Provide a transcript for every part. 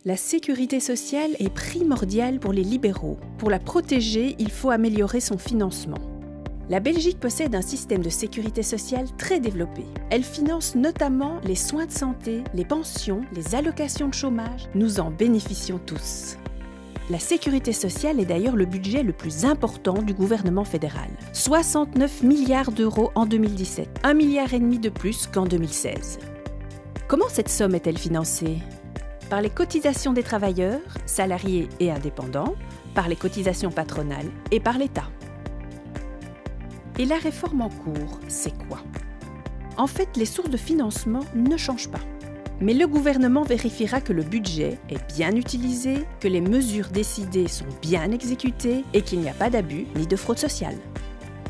La sécurité sociale est primordiale pour les libéraux. Pour la protéger, il faut améliorer son financement. La Belgique possède un système de sécurité sociale très développé. Elle finance notamment les soins de santé, les pensions, les allocations de chômage. Nous en bénéficions tous. La sécurité sociale est d'ailleurs le budget le plus important du gouvernement fédéral. 69 milliards d'euros en 2017, 1,5 milliard de plus qu'en 2016. Comment cette somme est-elle financée ? Par les cotisations des travailleurs, salariés et indépendants, par les cotisations patronales et par l'État. Et la réforme en cours, c'est quoi ? En fait, les sources de financement ne changent pas. Mais le gouvernement vérifiera que le budget est bien utilisé, que les mesures décidées sont bien exécutées et qu'il n'y a pas d'abus ni de fraude sociale.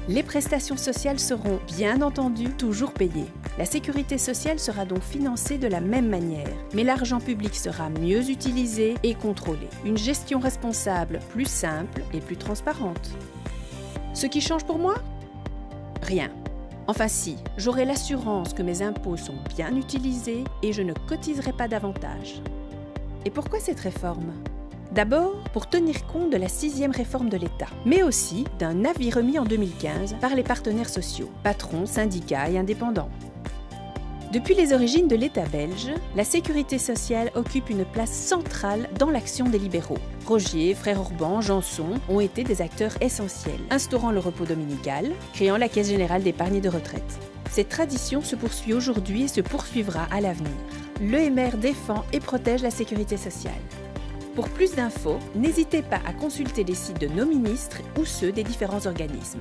Les prestations sociales seront, bien entendu, toujours payées. La sécurité sociale sera donc financée de la même manière, mais l'argent public sera mieux utilisé et contrôlé. Une gestion responsable, plus simple et plus transparente. Ce qui change pour moi ? Rien. Enfin si, j'aurai l'assurance que mes impôts sont bien utilisés et je ne cotiserai pas davantage. Et pourquoi cette réforme ? D'abord, pour tenir compte de la 6e réforme de l'État, mais aussi d'un avis remis en 2015 par les partenaires sociaux, patrons, syndicats et indépendants. Depuis les origines de l'État belge, la sécurité sociale occupe une place centrale dans l'action des libéraux. Rogier, Frère Orban, Janson ont été des acteurs essentiels, instaurant le repos dominical, créant la Caisse générale d'épargne et de retraite. Cette tradition se poursuit aujourd'hui et se poursuivra à l'avenir. L'EMR défend et protège la sécurité sociale. Pour plus d'infos, n'hésitez pas à consulter les sites de nos ministres ou ceux des différents organismes.